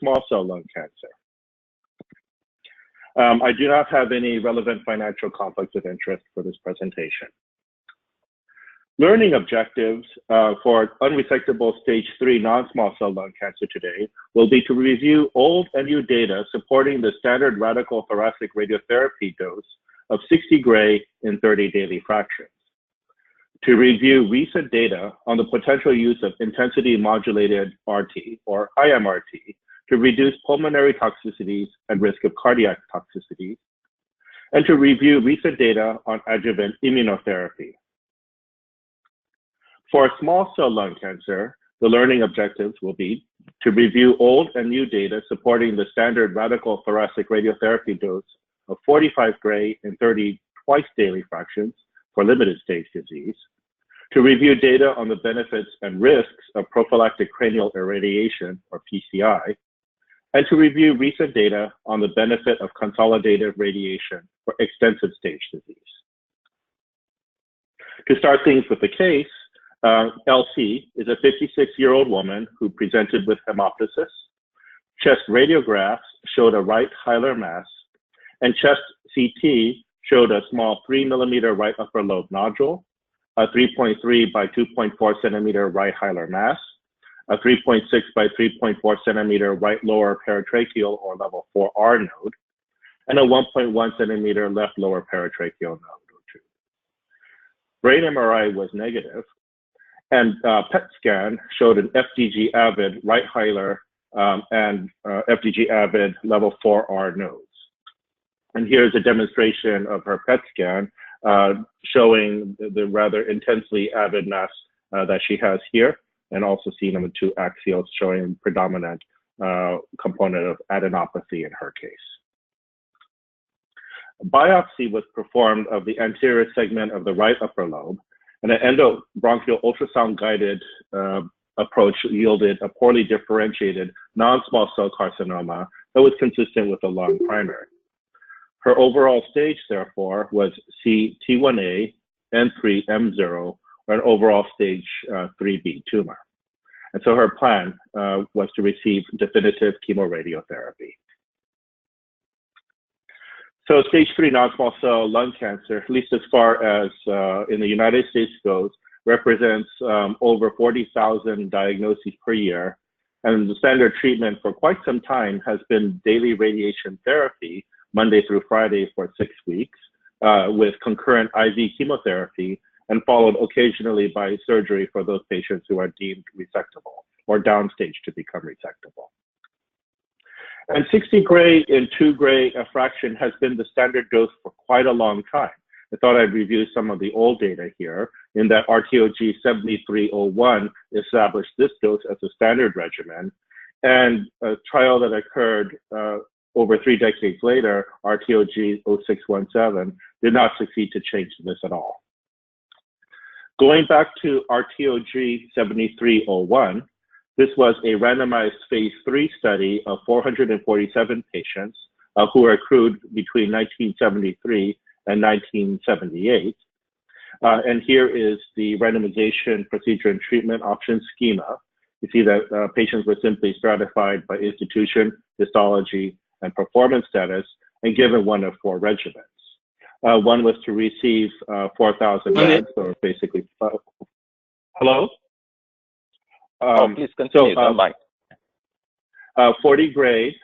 small cell lung cancer. I do not have any relevant financial conflicts of interest for this presentation. Learning objectives for unresectable stage 3 non-small cell lung cancer today will be to review old and new data supporting the standard radical thoracic radiotherapy dose of 60 gray in 30 daily fractions, to review recent data on the potential use of intensity modulated RT or IMRT to reduce pulmonary toxicities and risk of cardiac toxicities, and to review recent data on adjuvant immunotherapy. For small cell lung cancer, the learning objectives will be to review old and new data supporting the standard radical thoracic radiotherapy dose of 45 gray in 30 twice daily fractions for limited stage disease, to review data on the benefits and risks of prophylactic cranial irradiation or PCI, and to review recent data on the benefit of consolidated radiation for extensive stage disease. To start things with the case, LC is a 56-year-old woman who presented with hemoptysis. Chest radiographs showed a right hilar mass, and chest CT showed a small 3 millimeter right upper lobe nodule, a 3.3 by 2.4 centimeter right hilar mass, a 3.6 by 3.4 centimeter right lower paratracheal or level 4R node, and a 1.1 centimeter left lower paratracheal node or 2. Brain MRI was negative, and PET scan showed an FDG avid right hilar and FDG avid level 4R nodes. And here's a demonstration of her PET scan showing the rather intensely avid mass that she has here, and also seen on the 2 axials showing predominant component of adenopathy in her case. Biopsy was performed of the anterior segment of the right upper lobe, and an endobronchial ultrasound-guided approach yielded a poorly differentiated non-small cell carcinoma that was consistent with the lung primary. Her overall stage, therefore, was CT1A N3M0, or an overall stage 3B tumor. And so her plan was to receive definitive chemoradiotherapy. So stage 3 non-small cell lung cancer, at least as far as in the United States goes, represents over 40,000 diagnoses per year. And the standard treatment for quite some time has been daily radiation therapy, Monday through Friday for 6 weeks, with concurrent IV chemotherapy, and followed occasionally by surgery for those patients who are deemed resectable or downstage to become resectable. And 60 gray in 2 gray a fraction has been the standard dose for quite a long time. I thought I'd review some of the old data here, in that RTOG 7301 established this dose as a standard regimen, and a trial that occurred over 3 decades later, RTOG 0617, did not succeed to change this at all. Going back to RTOG 7301, this was a randomized phase 3 study of 447 patients who were accrued between 1973 and 1978. And here is the randomization procedure and treatment option schema. You see that patients were simply stratified by institution, histology, and performance status, and given one of 4 regimens. One was to receive 4,000 meds, or basically, hello? Please continue, don't mind. 40 gray,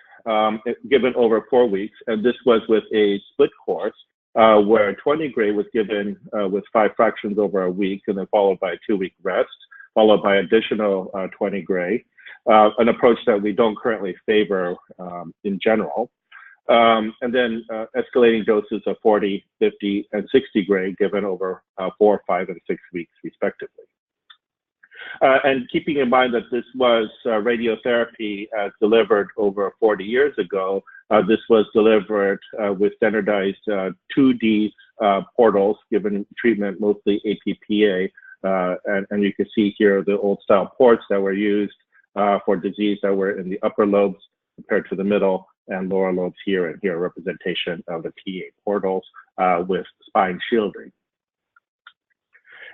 given over 4 weeks, and this was with a split course, where 20 gray was given with 5 fractions over a week, and then followed by a 2-week rest, followed by additional 20 gray, an approach that we don't currently favor in general. And then escalating doses of 40, 50, and 60 gray given over 4, 5, and 6 weeks, respectively. And keeping in mind that this was radiotherapy delivered over 40 years ago, this was delivered with standardized 2D portals, given treatment mostly APPA. And you can see here the old style ports that were used for disease that were in the upper lobes compared to the middle and lower lobes here, and here a representation of the PA portals with spine shielding.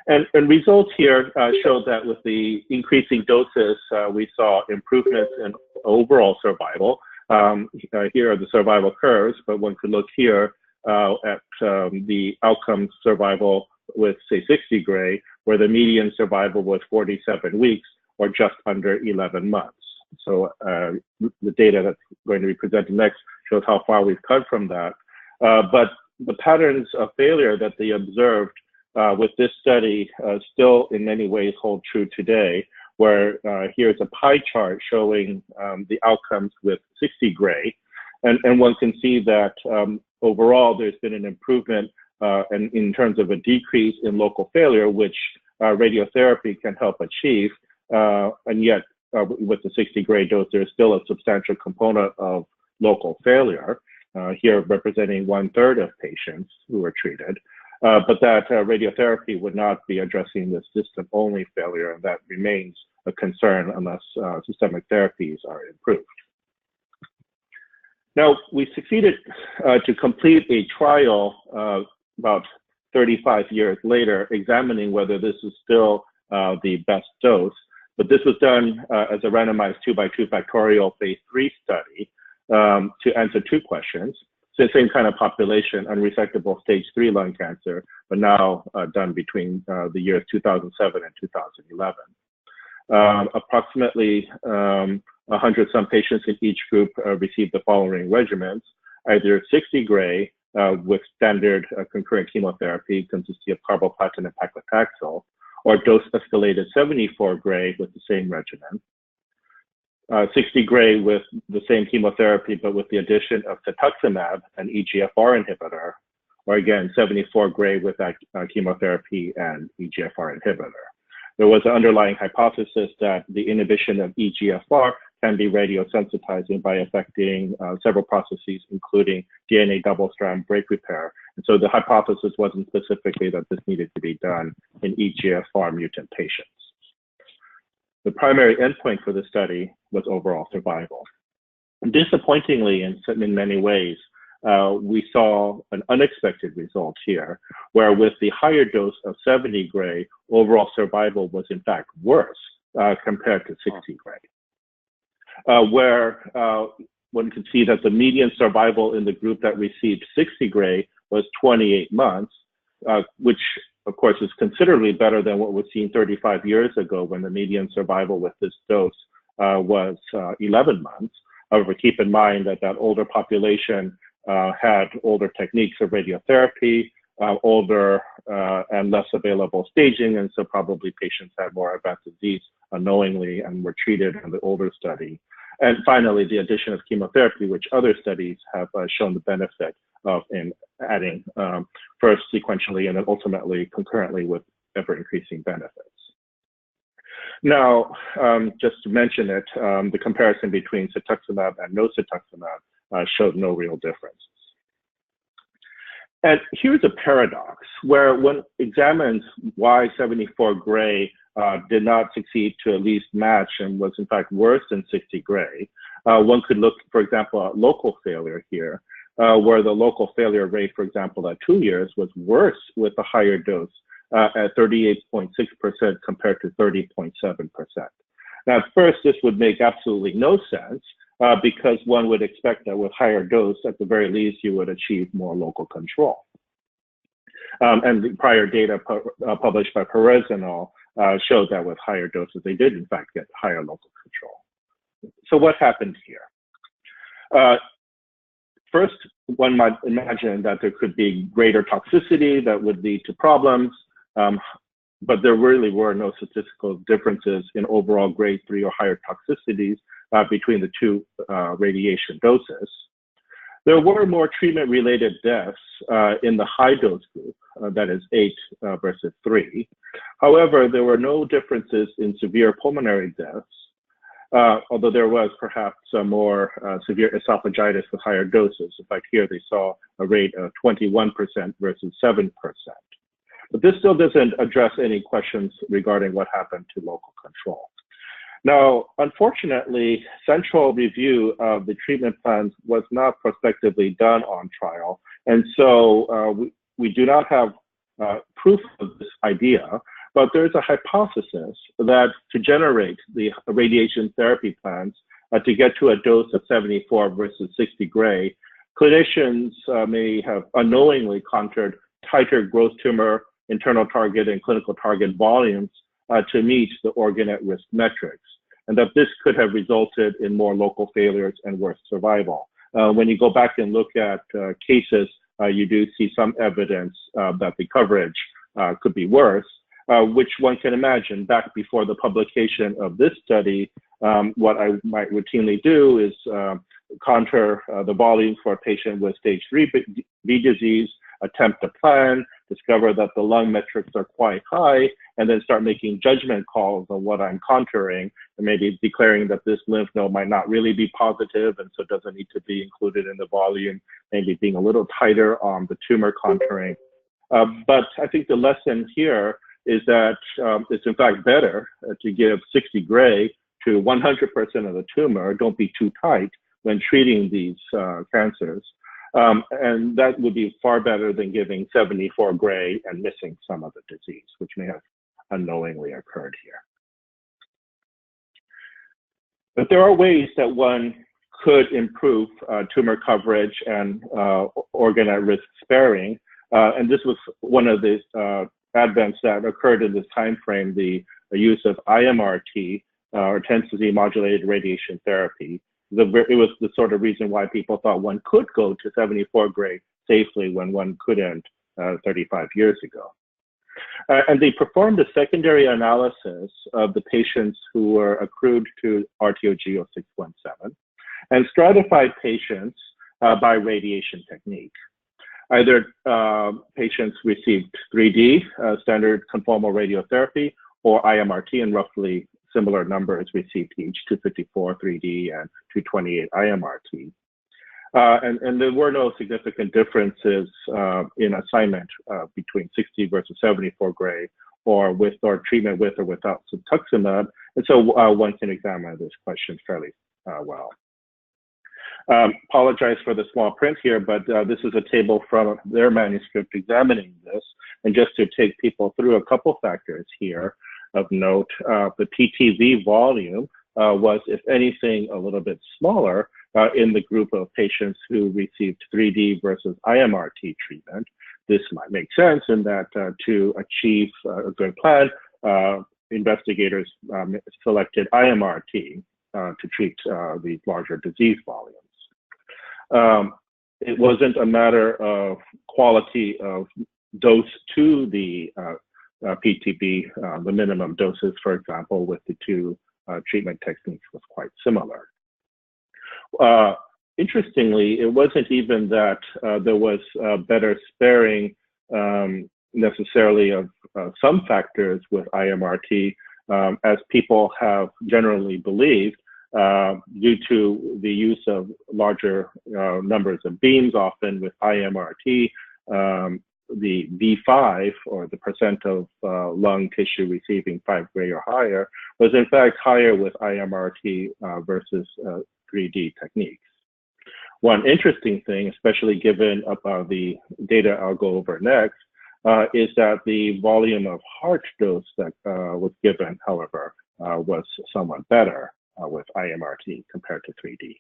And results here showed that with the increasing doses, we saw improvements in overall survival. Here are the survival curves, but one could look here at the outcome survival with, say, 60 gray, where the median survival was 47 weeks, or just under 11 months. So the data that's going to be presented next shows how far we've come from that. But the patterns of failure that they observed with this study still in many ways hold true today, where here's a pie chart showing the outcomes with 60 gray. And one can see that overall there's been an improvement and in terms of a decrease in local failure, which radiotherapy can help achieve. And yet with the 60 gray dose, there's still a substantial component of local failure, here representing 1/3 of patients who were treated. But that radiotherapy would not be addressing this system-only failure, and that remains a concern unless systemic therapies are improved. Now, we succeeded to complete a trial about 35 years later, examining whether this is still the best dose. But this was done as a randomized 2x2 factorial phase 3 study to answer 2 questions. So the same kind of population, unresectable stage 3 lung cancer, but now done between the years 2007 and 2011. Approximately 100 some patients in each group received the following regimens: either 60 gray with standard concurrent chemotherapy consisting of carboplatin and paclitaxel, or dose escalated 74 gray with the same regimen. 60 gray with the same chemotherapy, but with the addition of cetuximab, an EGFR inhibitor, or again, 74 gray with that chemotherapy and EGFR inhibitor. There was an underlying hypothesis that the inhibition of EGFR can be radiosensitizing by affecting several processes, including DNA double-strand break repair. And so the hypothesis wasn't specifically that this needed to be done in EGFR mutant patients. The primary endpoint for the study was overall survival. Disappointingly, in many ways, we saw an unexpected result here, where with the higher dose of 70 gray, overall survival was in fact worse compared to 60 gray. Where one can see that the median survival in the group that received 60 gray was 28 months, which of course is considerably better than what was seen 35 years ago when the median survival with this dose was 11 months. However, keep in mind that that older population had older techniques of radiotherapy, older and less available staging, and so probably patients had more advanced disease unknowingly and were treated in the older study. And finally, the addition of chemotherapy, which other studies have shown the benefit of in adding first sequentially and then ultimately concurrently with ever-increasing benefits. Now, just to mention it, the comparison between cetuximab and no cetuximab showed no real differences. And here's a paradox where one examines why 74 gray did not succeed to at least match and was in fact worse than 60 gray. One could look, for example, at local failure here, where the local failure rate, for example, at 2 years was worse with a higher dose at 38.6% compared to 30.7%. Now, at first, this would make absolutely no sense because one would expect that with higher dose, at the very least, you would achieve more local control. And the prior data published by Perez et al. Showed that with higher doses, they did in fact get higher local control. So what happened here? First, one might imagine that there could be greater toxicity that would lead to problems, but there really were no statistical differences in overall grade 3 or higher toxicities between the 2 radiation doses. There were more treatment-related deaths in the high-dose group, that is 8 versus 3. However, there were no differences in severe pulmonary deaths, although there was perhaps some more severe esophagitis with higher doses. In fact, here they saw a rate of 21% versus 7%. But this still doesn't address any questions regarding what happened to local control. Now, unfortunately, central review of the treatment plans was not prospectively done on trial. And so we do not have proof of this idea, but there's a hypothesis that to generate the radiation therapy plans to get to a dose of 74 versus 60 gray, clinicians may have unknowingly conjured tighter gross tumor, internal target, and clinical target volumes to meet the organ at risk metrics, and that this could have resulted in more local failures and worse survival. When you go back and look at cases, you do see some evidence that the coverage could be worse, which one can imagine back before the publication of this study. What I might routinely do is contour the volume for a patient with stage 3B disease, attempt a plan, discover that the lung metrics are quite high, and then start making judgment calls on what I'm contouring, and maybe declaring that this lymph node might not really be positive and so doesn't need to be included in the volume, maybe being a little tighter on the tumor contouring. But I think the lesson here is that it's in fact better to give 60 gray to 100% of the tumor. Don't be too tight when treating these cancers. And that would be far better than giving 74 gray and missing some of the disease, which may have unknowingly occurred here. But there are ways that one could improve tumor coverage and organ at risk sparing. And this was one of the advents that occurred in this time frame, the use of IMRT, or intensity modulated radiation therapy. It was the sort of reason why people thought one could go to 74 gray safely when one couldn't 35 years ago. And they performed a secondary analysis of the patients who were accrued to RTOG 0617 and stratified patients by radiation technique. Either patients received 3D, standard conformal radiotherapy, or IMRT, and roughly similar numbers received each, 254 3D and 228 IMRT. And there were no significant differences in assignment between 60 versus 74 gray, or with or treatment with or without cetuximab. And so one can examine this question fairly well. Apologize for the small print here, but this is a table from their manuscript examining this. And just to take people through a couple factors here of note, the PTV volume was, if anything, a little bit smaller in the group of patients who received 3D versus IMRT treatment. This might make sense in that to achieve a good plan, investigators selected IMRT to treat these larger disease volumes. It wasn't a matter of quality of dose to the PTB, the minimum doses, for example, with the two treatment techniques was quite similar. Interestingly, it wasn't even that there was better sparing necessarily of some factors with IMRT, as people have generally believed, due to the use of larger numbers of beams, often with IMRT, the V5, or the percent of lung tissue receiving 5 gray or higher, was in fact higher with IMRT versus 3D techniques. One interesting thing, especially given the data I'll go over next, is that the volume of heart dose that was given, however, was somewhat better with IMRT compared to 3D.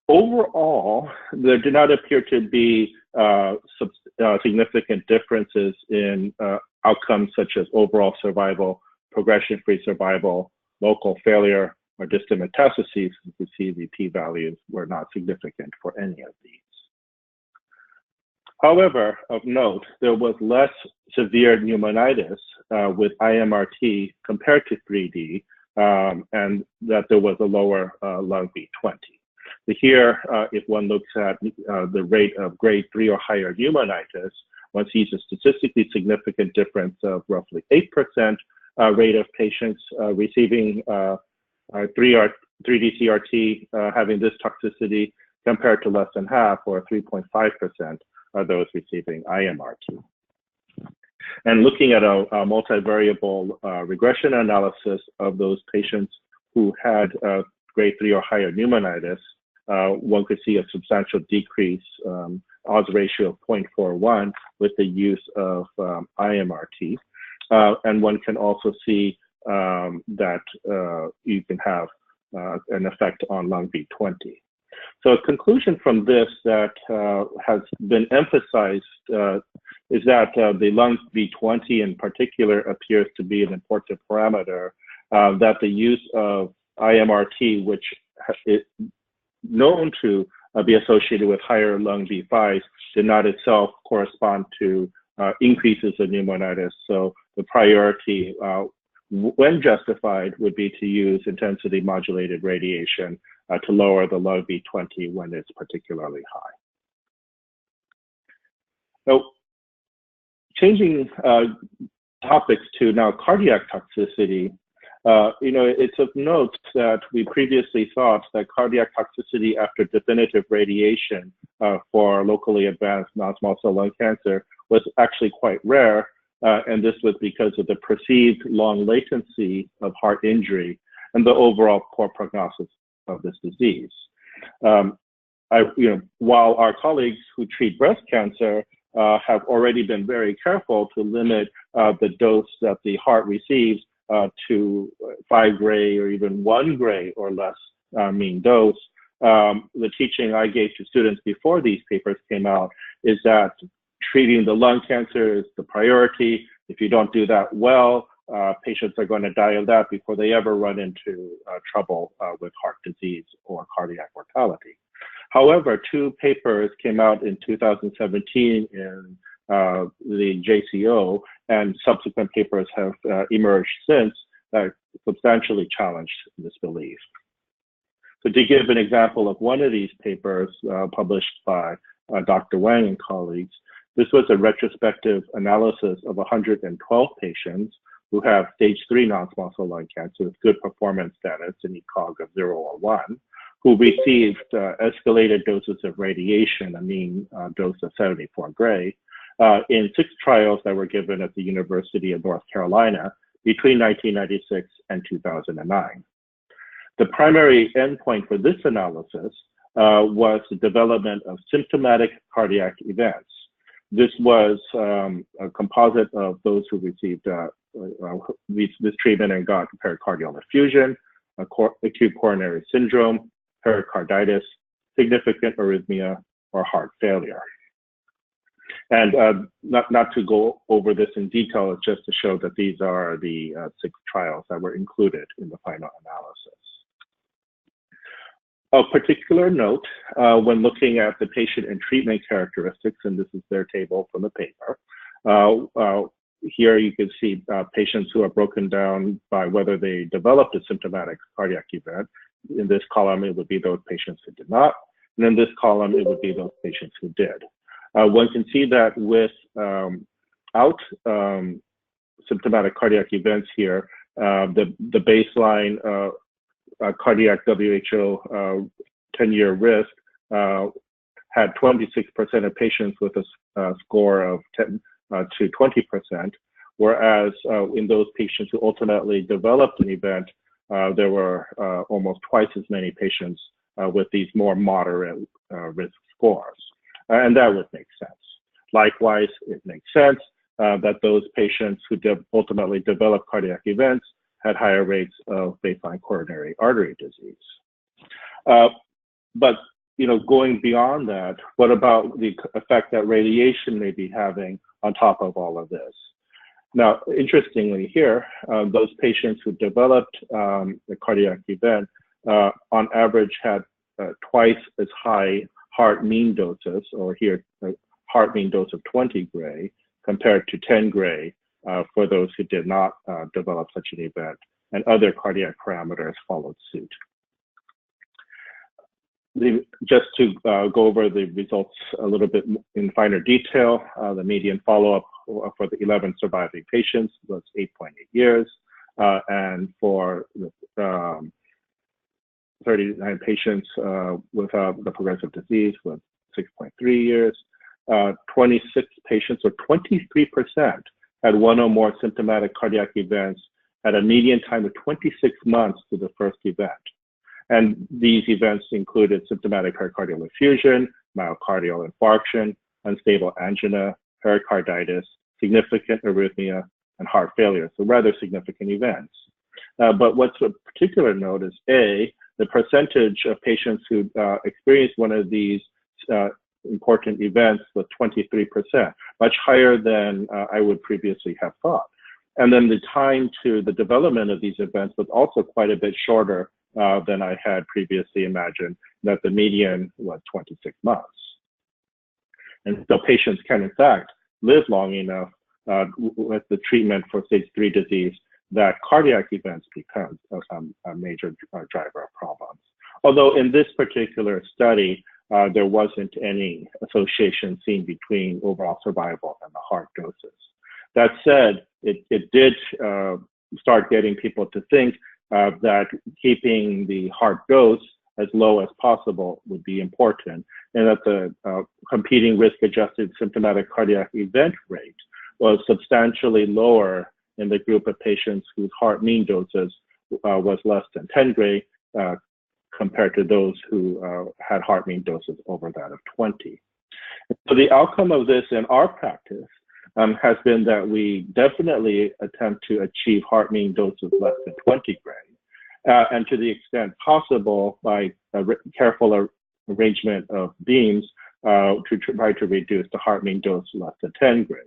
Overall, there do not appear to be significant differences in outcomes such as overall survival, progression-free survival, local failure, or distant metastases. You can see the p-values were not significant for any of these. However, of note, there was less severe pneumonitis with IMRT compared to 3D, and that there was a lower lung V20. Here, if one looks at the rate of grade 3 or higher pneumonitis, one sees a statistically significant difference of roughly 8% rate of patients receiving 3D CRT having this toxicity, compared to less than half, or 3.5%, of those receiving IMRT. And looking at a multivariable regression analysis of those patients who had grade 3 or higher pneumonitis, one could see a substantial decrease odds ratio of 0.41 with the use of IMRT. And one can also see that you can have an effect on lung V20. So a conclusion from this that has been emphasized is that the lung V20 in particular appears to be an important parameter, that the use of IMRT, which is known to be associated with higher lung V5s, did not itself correspond to increases in pneumonitis. So the priority, when justified, would be to use intensity modulated radiation to lower the lung V20 when it's particularly high. Now, changing topics to now cardiac toxicity, it's of note that we previously thought that cardiac toxicity after definitive radiation for locally advanced non-small cell lung cancer was actually quite rare, and this was because of the perceived long latency of heart injury and the overall poor prognosis of this disease. While our colleagues who treat breast cancer have already been very careful to limit the dose that the heart receives to 5 gray or even 1 gray or less mean dose, the teaching I gave to students before these papers came out is that treating the lung cancer is the priority. If you don't do that well, patients are going to die of that before they ever run into trouble with heart disease or cardiac mortality. However, 2 papers came out in 2017 in the JCO, and subsequent papers have emerged since that substantially challenged this belief. So to give an example of one of these papers published by Dr. Wang and colleagues, this was a retrospective analysis of 112 patients who have stage 3 non-small cell lung cancer with good performance status in ECOG of 0 or 1, who received escalated doses of radiation, a mean dose of 74 gray, in 6 trials that were given at the University of North Carolina between 1996 and 2009. The primary endpoint for this analysis was the development of symptomatic cardiac events. This was a composite of those who received this treatment and got pericardial effusion, acute coronary syndrome, pericarditis, significant arrhythmia, or heart failure. And not to go over this in detail, it's just to show that these are the 6 trials that were included in the final analysis. Of particular note, when looking at the patient and treatment characteristics, and this is their table from the paper, here you can see patients who are broken down by whether they developed a symptomatic cardiac event. In this column, it would be those patients who did not. And in this column, it would be those patients who did. One can see that without symptomatic cardiac events here, the baseline cardiac WHO 10-year risk had 26% of patients with a score of 10 to 20%, whereas in those patients who ultimately developed an event, there were almost twice as many patients with these more moderate risk scores. And that would make sense. Likewise, it makes sense that those patients who ultimately developed cardiac events had higher rates of baseline coronary artery disease. But going beyond that, what about the effect that radiation may be having on top of all of this? Now, interestingly here, those patients who developed a cardiac event on average had twice as high heart mean doses, or here, a heart mean dose of 20 gray compared to 10 gray for those who did not develop such an event, and other cardiac parameters followed suit. Just to go over the results a little bit in finer detail, the median follow-up for the 11 surviving patients was 8.8 years, and for the 39 patients without the progressive disease was 6.3 years. 26 patients, or 23%, had one or more symptomatic cardiac events at a median time of 26 months to the first event. And these events included symptomatic pericardial effusion, myocardial infarction, unstable angina, pericarditis, significant arrhythmia, and heart failure. So rather significant events. But what's of particular note is A, the percentage of patients who experienced one of these important events was 23%, much higher than I would previously have thought. And then the time to the development of these events was also quite a bit shorter than I had previously imagined, that the median was 26 months. And so patients can, in fact, live long enough with the treatment for stage 3 disease that cardiac events become a major driver of problems. Although in this particular study, there wasn't any association seen between overall survival and the heart doses. That said, it did start getting people to think that keeping the heart dose as low as possible would be important, and that the competing risk-adjusted symptomatic cardiac event rate was substantially lower in the group of patients whose heart mean doses was less than 10 gray compared to those who had heart mean doses over that of 20. So the outcome of this in our practice has been that we definitely attempt to achieve heart mean doses less than 20 gray. And to the extent possible, by a careful arrangement of beams, to try to reduce the heart mean dose less than 10 gray.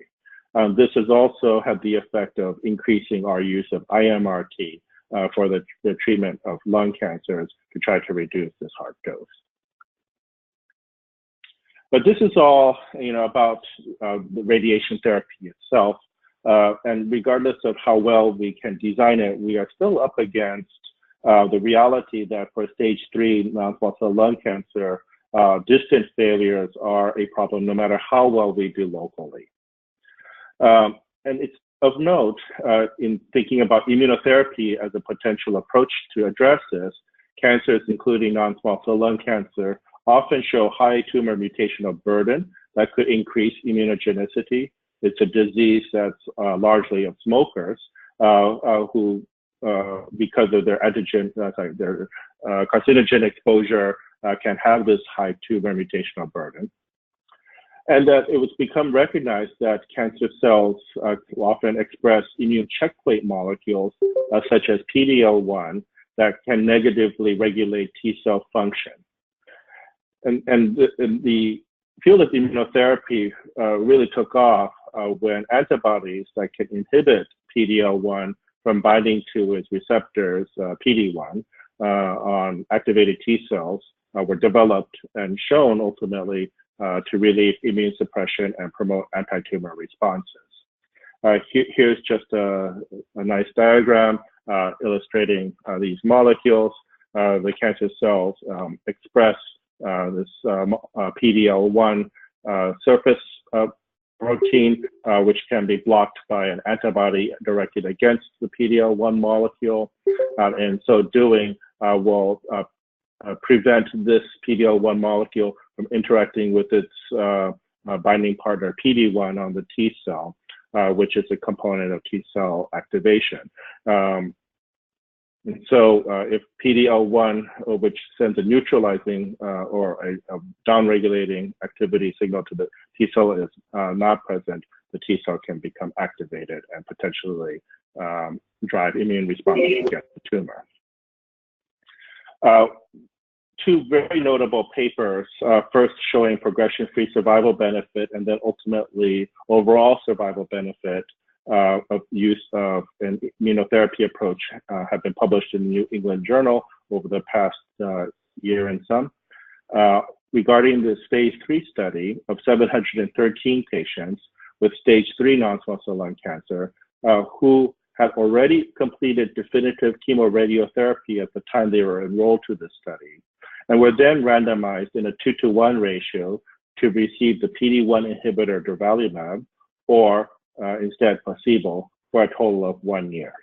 This has also had the effect of increasing our use of IMRT for the treatment of lung cancers to try to reduce this heart dose. But this is all, about the radiation therapy itself. And regardless of how well we can design it, we are still up against the reality that for stage 3 non-small cell lung cancer, distant failures are a problem no matter how well we do locally. And it's of note in thinking about immunotherapy as a potential approach to address this, cancers including non-small cell lung cancer often show high tumor mutational burden that could increase immunogenicity. It's a disease that's largely of smokers who, because of their their carcinogen exposure, can have this high tumor mutational burden. And that it was become recognized that cancer cells often express immune checkpoint molecules such as PD-L1 that can negatively regulate T cell function. And the field of immunotherapy really took off when antibodies that can inhibit PD-L1 from binding to its receptors, PD-1, on activated T cells were developed and shown ultimately to relieve immune suppression and promote anti-tumor responses. Here's just a nice diagram illustrating these molecules. The cancer cells express this PD-L1 surface protein, which can be blocked by an antibody directed against the PD-L1 molecule. And so doing will prevent this PD-L1 molecule from interacting with its binding partner PD-1 on the T cell, which is a component of T cell activation. And so if PD-L1, which sends a neutralizing or a downregulating activity signal to the T cell, is not present, the T cell can become activated and potentially drive immune responses against the tumor. Two very notable papers, first showing progression-free survival benefit and then ultimately overall survival benefit of use of an immunotherapy approach have been published in the New England Journal over the past year and some. Regarding this phase 3 study of 713 patients with stage 3 non-small cell lung cancer who had already completed definitive chemoradiotherapy at the time they were enrolled to this study, and were then randomized in a 2-to-1 ratio to receive the PD-1 inhibitor durvalumab or instead placebo for a total of 1 year.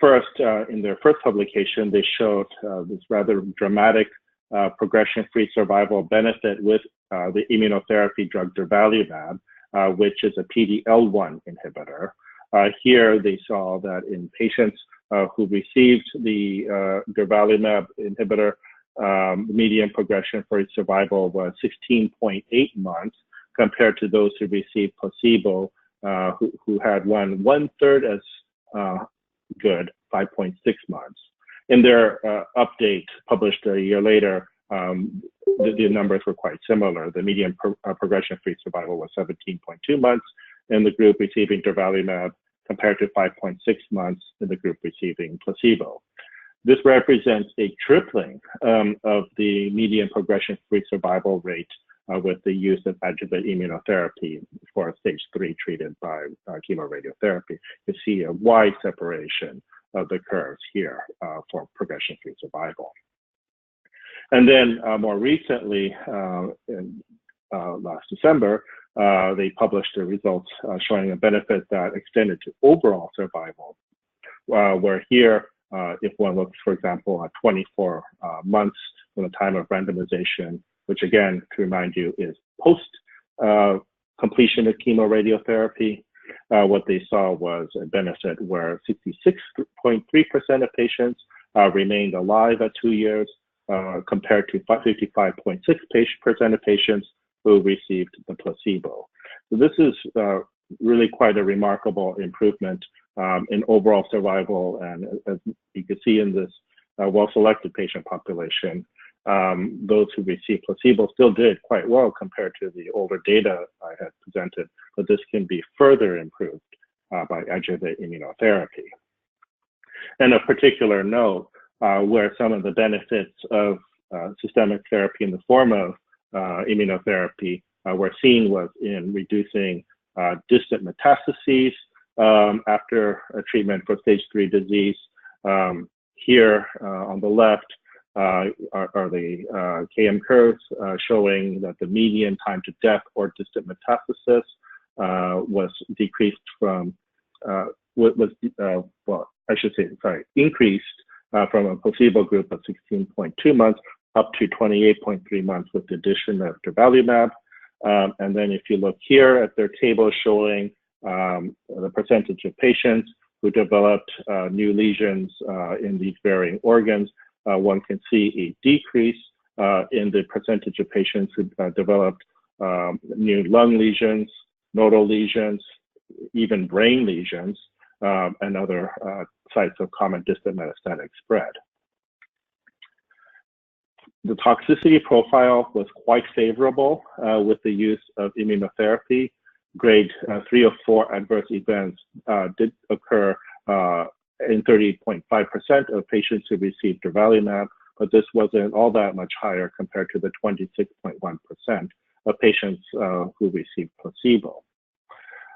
First, in their first publication, they showed this rather dramatic progression-free survival benefit with the immunotherapy drug durvalumab, which is a PD-L1 inhibitor. Here they saw that in patients who received the durvalumab inhibitor, the median progression-free survival was 16.8 months compared to those who received placebo, who had one-third as good, 5.6 months. In their update published a year later, the numbers were quite similar. The median progression-free survival was 17.2 months in the group receiving durvalumab compared to 5.6 months in the group receiving placebo. This represents a tripling of the median progression-free survival rate with the use of adjuvant immunotherapy for stage 3 treated by chemoradiotherapy. You see a wide separation of the curves here for progression-free survival. And then more recently, in last December, they published the results showing a benefit that extended to overall survival, where here, if one looks, for example, at 24 months from the time of randomization, which again, to remind you, is post completion of chemoradiotherapy, what they saw was a benefit where 66.3% of patients remained alive at 2 years, compared to 55.6% of patients who received the placebo. So this is really quite a remarkable improvement in overall survival. And as you can see in this well-selected patient population, those who received placebo still did quite well compared to the older data I had presented, but this can be further improved by adjuvant immunotherapy. And a particular note, where some of the benefits of systemic therapy in the form of immunotherapy were seen was in reducing distant metastases after a treatment for stage 3 disease. Here on the left are the KM curves showing that the median time to death or distant metastasis was decreased from, increased from a placebo group of 16.2 months up to 28.3 months with the addition of durvalumab. And then if you look here at their table showing the percentage of patients who developed new lesions in these varying organs, one can see a decrease in the percentage of patients who developed new lung lesions, nodal lesions, even brain lesions, and other sites of common distant metastatic spread. The toxicity profile was quite favorable with the use of immunotherapy. Grade 3 or 4 adverse events did occur in 30.5% of patients who received durvalumab, but this wasn't all that much higher compared to the 26.1% of patients who received placebo.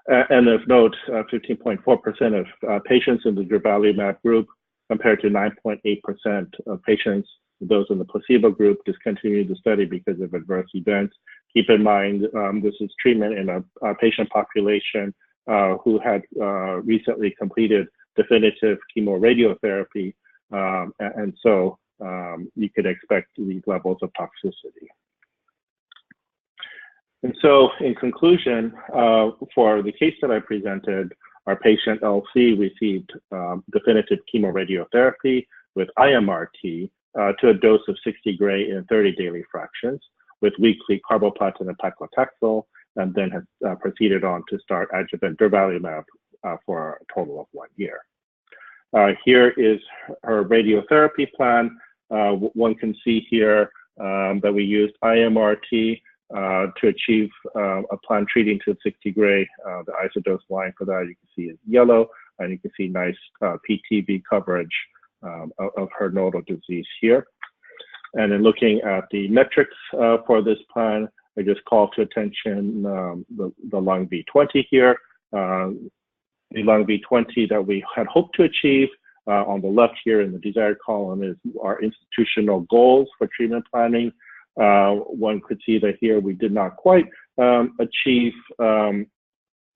And of note, 15.4% of patients in the durvalumab group compared to 9.8% of patients, those in the placebo group, discontinued the study because of adverse events. Keep in mind, this is treatment in a patient population who had recently completed definitive chemoradiotherapy, and so you could expect these levels of toxicity. And so in conclusion, for the case that I presented, our patient LC received definitive chemoradiotherapy with IMRT to a dose of 60 gray in 30 daily fractions with weekly carboplatin and paclitaxel, and then has proceeded on to start adjuvant durvalumab for a total of 1 year. Here is her radiotherapy plan. One can see here that we used IMRT to achieve a plan treating to 60 gray. The isodose line for that you can see is yellow, and you can see nice PTV coverage of her nodal disease here. And in looking at the metrics for this plan, I just call to attention the lung V20 here. The lung V20 that we had hoped to achieve on the left here in the desired column is our institutional goals for treatment planning. One could see that here we did not quite achieve the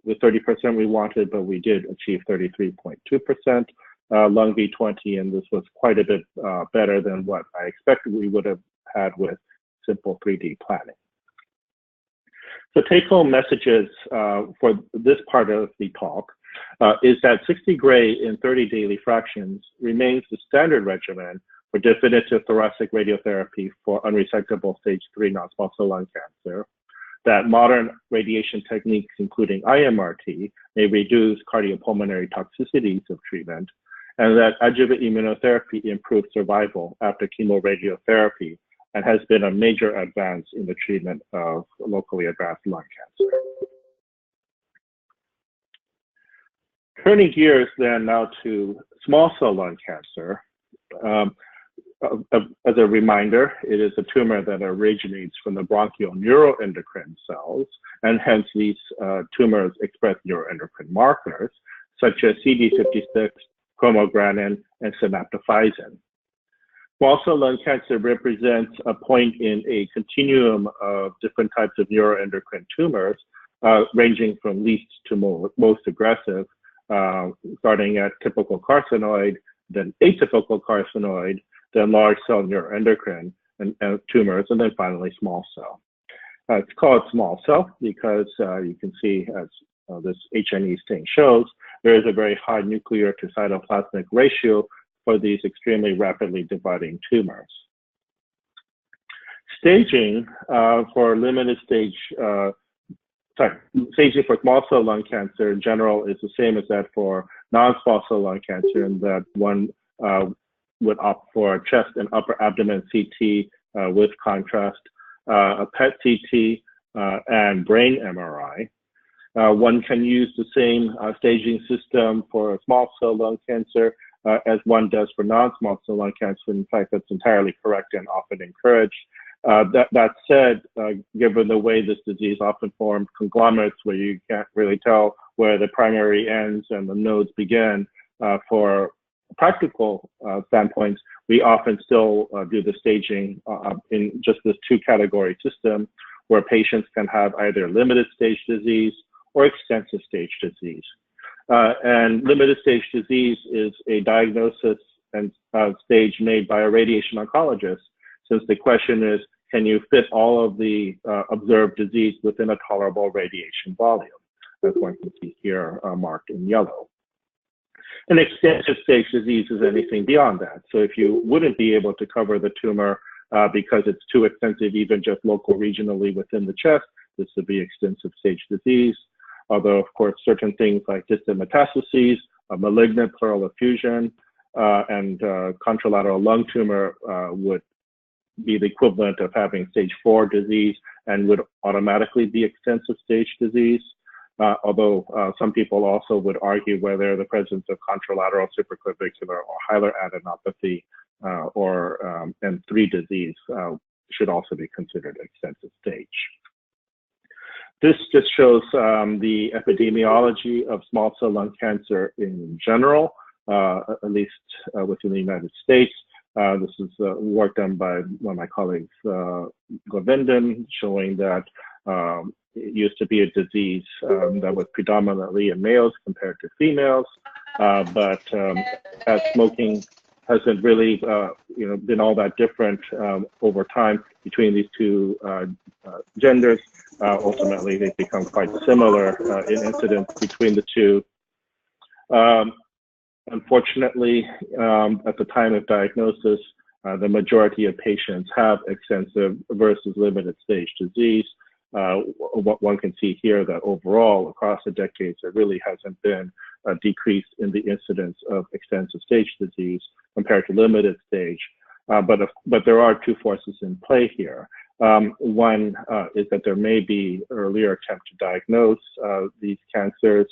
30% we wanted, but we did achieve 33.2% lung V20, and this was quite a bit better than what I expected we would have had with simple 3D planning. So take-home messages for this part of the talk is that 60 gray in 30 daily fractions remains the standard regimen for definitive thoracic radiotherapy for unresectable stage 3 non-small cell lung cancer, that modern radiation techniques, including IMRT, may reduce cardiopulmonary toxicities of treatment, and that adjuvant immunotherapy improves survival after chemoradiotherapy and has been a major advance in the treatment of locally advanced lung cancer. Turning gears then now to small cell lung cancer. As a reminder, it is a tumor that originates from the bronchial neuroendocrine cells, and hence these tumors express neuroendocrine markers such as CD56, chromogranin, and synaptophysin. Small cell lung cancer represents a point in a continuum of different types of neuroendocrine tumors, ranging from least to most aggressive, starting at typical carcinoid, then atypical carcinoid, then large cell neuroendocrine and tumors, and then finally small cell. It's called small cell because you can see, as this H&E stain shows, there is a very high nuclear to cytoplasmic ratio for these extremely rapidly dividing tumors. Staging for limited stage, staging for small cell lung cancer in general is the same as that for non-small cell lung cancer, in that one would opt for a chest and upper abdomen CT with contrast, a PET CT, and brain MRI. One can use the same staging system for small cell lung cancer as one does for non-small cell lung cancer. In fact, that's entirely correct and often encouraged. That said, given the way this disease often forms conglomerates where you can't really tell where the primary ends and the nodes begin, for practical standpoints, we often still do the staging in just this two-category system where patients can have either limited stage disease or extensive stage disease. And limited stage disease is a diagnosis and stage made by a radiation oncologist, since the question is, can you fit all of the observed disease within a tolerable radiation volume? As one can see here marked in yellow. An extensive stage disease is anything beyond that. So if you wouldn't be able to cover the tumor because it's too extensive, even just local regionally within the chest, this would be extensive stage disease. Although, of course, certain things like distant metastases, a malignant pleural effusion, and contralateral lung tumor would be the equivalent of having stage 4 disease and would automatically be extensive stage disease. Although some people also would argue whether the presence of contralateral supraclavicular or hilar adenopathy or M3 disease should also be considered extensive stage. This just shows the epidemiology of small cell lung cancer in general, at least within the United States. This is work done by one of my colleagues, Govindan, showing that it used to be a disease that was predominantly in males compared to females, but as smoking hasn't really been all that different over time between these two genders, ultimately they become quite similar in incidence between the two. Unfortunately, at the time of diagnosis, the majority of patients have extensive versus limited stage disease. What one can see here that overall across the decades, there really hasn't been a decrease in the incidence of extensive stage disease compared to limited stage. But there are two forces in play here. One is that there may be earlier attempt to diagnose these cancers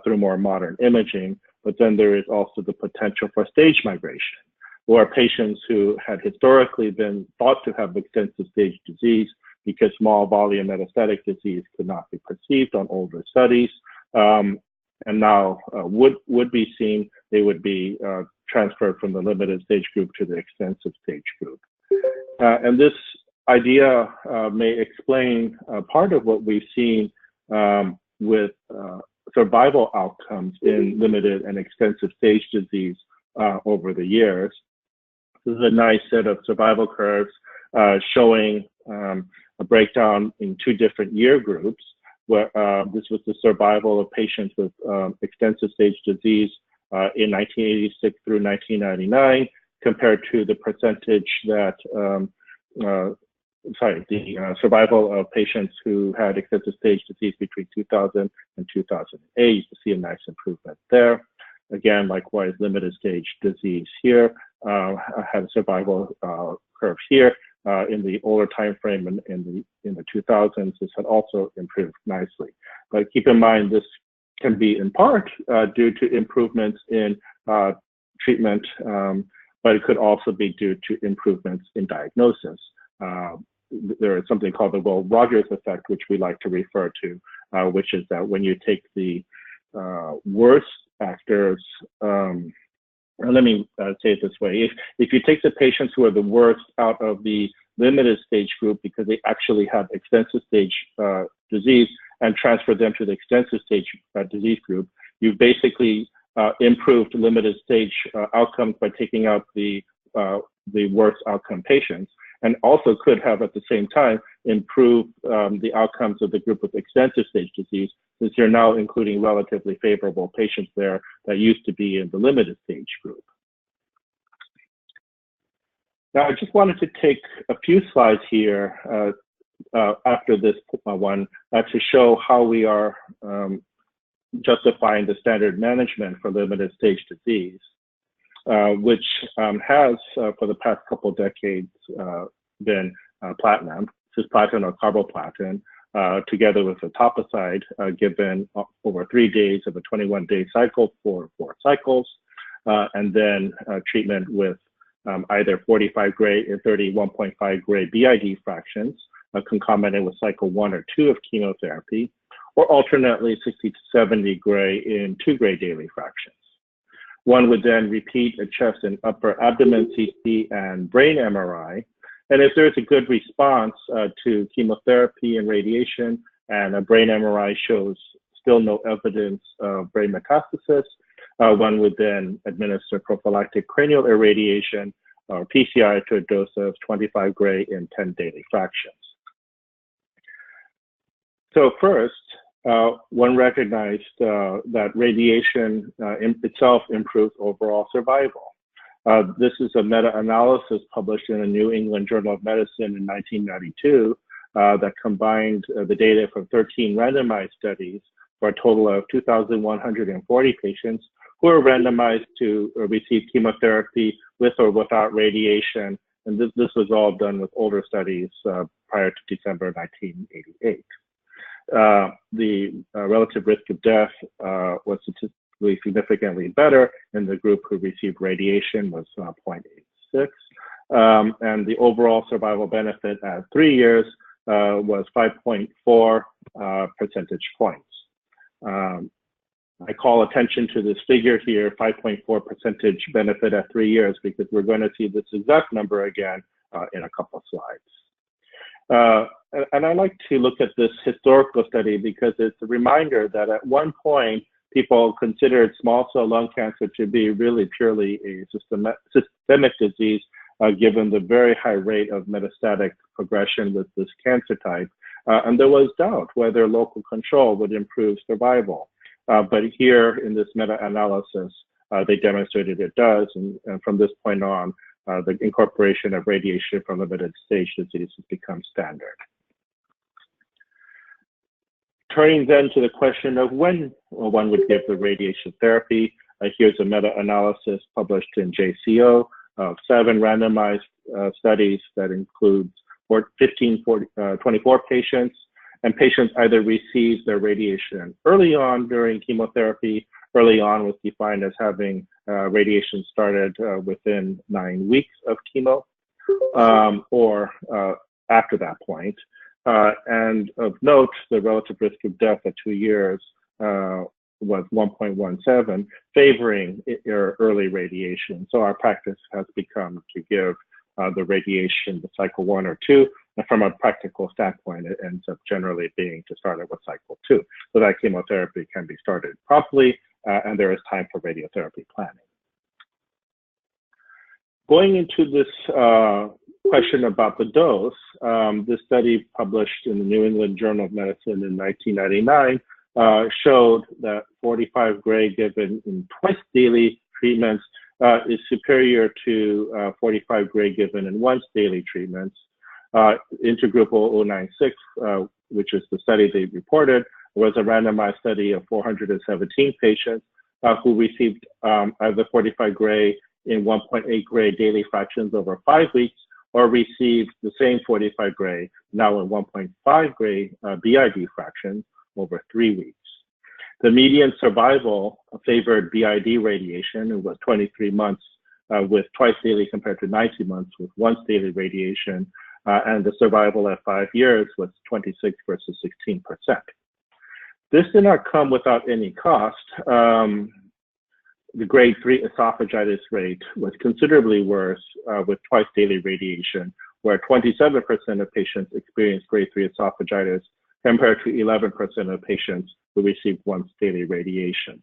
through more modern imaging, but then there is also the potential for stage migration, where patients who had historically been thought to have extensive stage disease because small volume metastatic disease could not be perceived on older studies, and now would be seen, they would be transferred from the limited stage group to the extensive stage group. And this idea may explain part of what we've seen with survival outcomes in limited and extensive stage disease over the years. This is a nice set of survival curves showing a breakdown in two different year groups, where this was the survival of patients with extensive stage disease in 1986 through 1999, compared to the percentage that, survival of patients who had extensive stage disease between 2000 and 2008. You can see a nice improvement there. Again, likewise, limited stage disease here had a survival curve here. In the older time frame in the 2000s, this had also improved nicely. But keep in mind, this can be in part due to improvements in treatment, but it could also be due to improvements in diagnosis. There is something called the Rogers effect, which we like to refer to, which is that when you take the worst actors, let me say it this way. If you take the patients who are the worst out of the limited stage group because they actually have extensive stage disease and transfer them to the extensive stage disease group, you've basically improved limited stage outcomes by taking out the worst outcome patients, and also could have at the same time improved the outcomes of the group with extensive stage disease, since you're now including relatively favorable patients there that used to be in the limited stage group. Now, I just wanted to take a few slides here after this one to show how we are justifying the standard management for limited stage disease, which has, for the past couple decades, been platinum, cisplatin or carboplatin, together with etoposide, given over 3 days of a 21-day cycle for 4 cycles, and then treatment with either 45 gray and 31.5 gray BID fractions, concomitant with cycle 1 or 2 of chemotherapy, or alternately 60 to 70 gray in 2 gray daily fractions. One would then repeat a chest and upper abdomen CT and brain MRI. And if there's a good response to chemotherapy and radiation, and a brain MRI shows still no evidence of brain metastasis, one would then administer prophylactic cranial irradiation or PCI to a dose of 25 gray in 10 daily fractions. So first, one recognized that radiation itself improves overall survival. This is a meta-analysis published in the New England Journal of Medicine in 1992 that combined the data from 13 randomized studies for a total of 2,140 patients who were randomized to receive chemotherapy with or without radiation. And this was all done with older studies prior to December 1988. The relative risk of death was statistically significantly better in the group who received radiation, was 0.86. And the overall survival benefit at 3 years was 5.4 percentage points. I call attention to this figure here, 5.4 percentage benefit at 3 years, because we're going to see this exact number again in a couple of slides. And I like to look at this historical study because it's a reminder that at one point, people considered small cell lung cancer to be really purely a systemic disease, given the very high rate of metastatic progression with this cancer type. And there was doubt whether local control would improve survival. But here in this meta-analysis, they demonstrated it does. And from this point on, the incorporation of radiation from limited stage disease has become standard. Turning then to the question of when one would give the radiation therapy, here's a meta-analysis published in JCO of 7 randomized studies that includes 24 patients, and patients either received their radiation early on during chemotherapy. Early on was defined as having radiation started within 9 weeks of chemo, or after that point. And of note, the relative risk of death at 2 years was 1.17, favoring early radiation. So our practice has become to give the radiation the cycle 1 or 2. And from a practical standpoint, it ends up generally being to start it with cycle 2, so that chemotherapy can be started promptly, and there is time for radiotherapy planning. Going into this question about the dose, this study published in the New England Journal of Medicine in 1999 showed that 45 gray given in twice daily treatments is superior to 45 gray given in once daily treatments. Intergroup 0096, which is the study they reported, was a randomized study of 417 patients who received either 45 gray in 1.8 gray daily fractions over 5 weeks, or received the same 45 gray, now in 1.5 gray BID fractions over 3 weeks. The median survival favored BID radiation. It was 23 months with twice daily compared to 90 months with once daily radiation. And the survival at 5 years was 26 versus 16%. This did not come without any cost. The grade 3 esophagitis rate was considerably worse with twice daily radiation, where 27% of patients experienced grade 3 esophagitis compared to 11% of patients who received once daily radiation.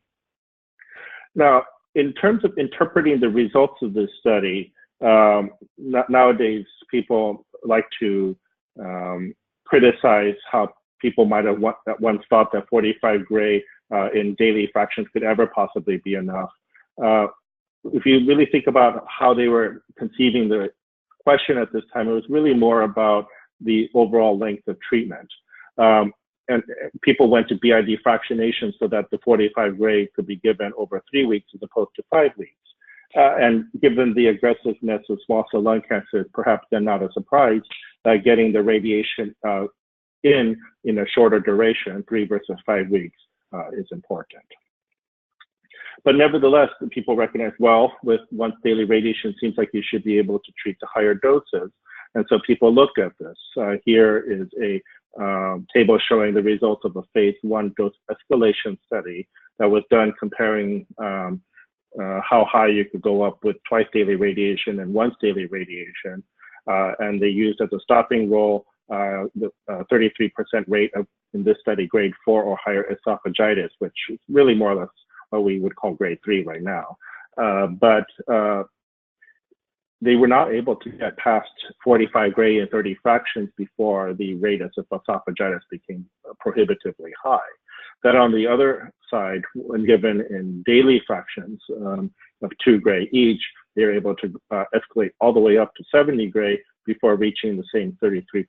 Now, in terms of interpreting the results of this study, nowadays people like to criticize how people might have once thought that 45 gray in daily fractions could ever possibly be enough. If you really think about how they were conceiving the question at this time, it was really more about the overall length of treatment. And people went to BID fractionation so that the 45 gray could be given over 3 weeks as opposed to 5 weeks. And given the aggressiveness of small cell lung cancer, perhaps then not a surprise that getting the radiation in a shorter duration, 3 versus 5 weeks, is important. But nevertheless, people recognize, well, with once daily radiation, it seems like you should be able to treat the higher doses. And so people looked at this. Here is a table showing the results of a phase 1 dose escalation study that was done comparing how high you could go up with twice daily radiation and once daily radiation. And they used as a stopping rule the 33% rate of, in this study, grade 4 or higher esophagitis, which is really more or less what we would call grade 3 right now. But they were not able to get past 45 gray and 30 fractions before the rate of esophagitis became prohibitively high. That on the other side, when given in daily fractions of 2 gray each, they were able to escalate all the way up to 70 gray before reaching the same 33%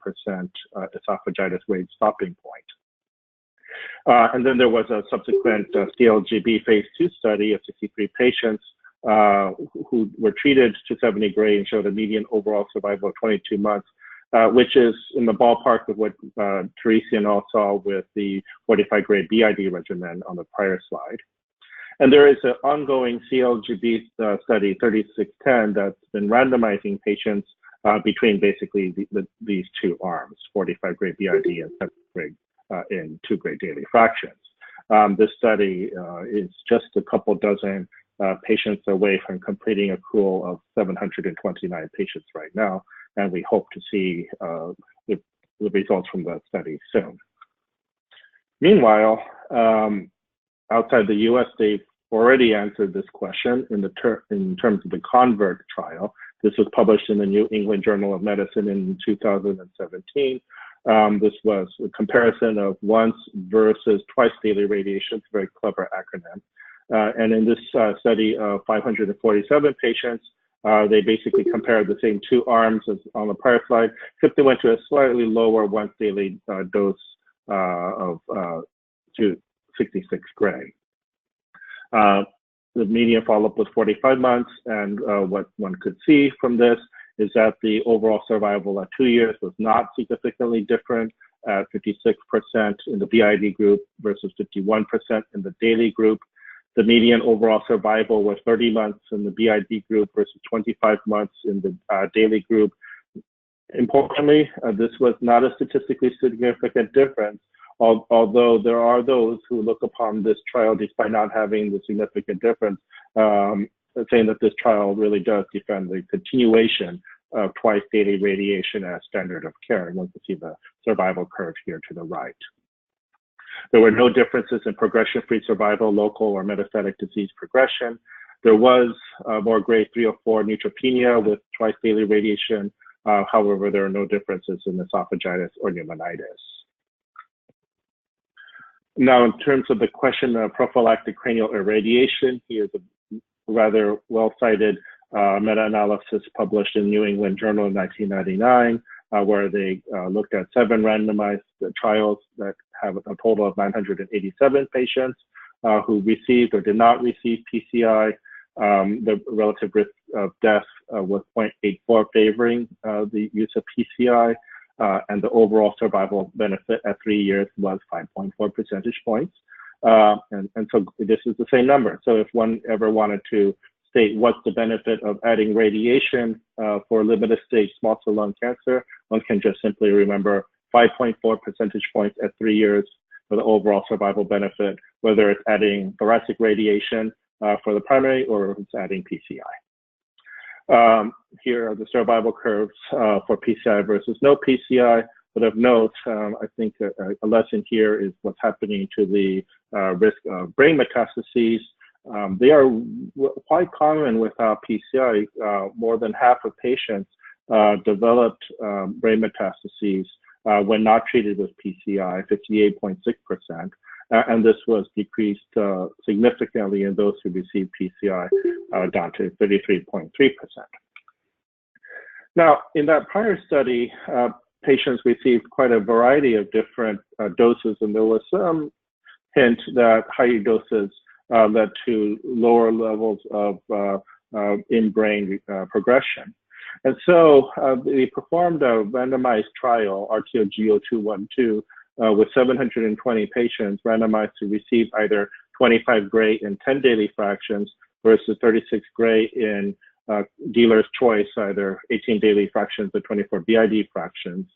esophagitis rate stopping point. And then there was a subsequent CLGB phase 2 study of 63 patients who were treated to 70 gray and showed a median overall survival of 22 months, which is in the ballpark of what Teresa and all saw with the 45 gray BID regimen on the prior slide. And there is an ongoing CLGB study, 3610, that's been randomizing patients between basically these two arms, 45 gray BID and 70 gray in 2 gray daily fractions. This study is just a couple dozen patients away from completing accrual of 729 patients right now, and we hope to see the results from that study soon. Meanwhile, outside the US, they've already answered this question in terms of the CONVERT trial. This was published in the New England Journal of Medicine in 2017. This was a comparison of once versus twice daily radiation. It's a very clever acronym. And in this study of 547 patients, they basically compared the same 2 arms as on the prior slide, except they went to a slightly lower once daily dose of 266 gray. The median follow-up was 45 months, and what one could see from this is that the overall survival at 2 years was not significantly different at 56% in the BID group versus 51% in the daily group. The median overall survival was 30 months in the BID group versus 25 months in the daily group. Importantly, this was not a statistically significant difference, although there are those who look upon this trial, despite not having the significant difference, saying that this trial really does defend the continuation of twice daily radiation as standard of care. And one can see the survival curve here to the right. There were no differences in progression-free survival, local or metastatic disease progression. There was more grade 3 or 4 neutropenia with twice daily radiation. However, there are no differences in esophagitis or pneumonitis. Now, in terms of the question of prophylactic cranial irradiation, here's rather well-cited meta-analysis published in New England Journal in 1999, where they looked at 7 randomized trials that have a total of 987 patients who received or did not receive PCI. The relative risk of death was 0.84, favoring the use of PCI, and the overall survival benefit at 3 years was 5.4 percentage points. And so this is the same number. So if one ever wanted to state what's the benefit of adding radiation for limited stage small cell lung cancer, one can just simply remember 5.4 percentage points at 3 years for the overall survival benefit, whether it's adding thoracic radiation for the primary or if it's adding PCI. Here are the survival curves for PCI versus no PCI. But of note, I think a lesson here is what's happening to the risk of brain metastases. They are quite common without PCI. More than half of patients developed brain metastases when not treated with PCI, 58.6%. And this was decreased significantly in those who received PCI, down to 33.3%. Now, in that prior study, patients received quite a variety of different doses, and there was some hint that higher doses led to lower levels of in-brain progression. And so they performed a randomized trial, RTOG 0212, with 720 patients randomized to receive either 25 gray in 10 daily fractions versus 36 gray in dealer's choice, either 18 daily fractions or 24 BID fractions.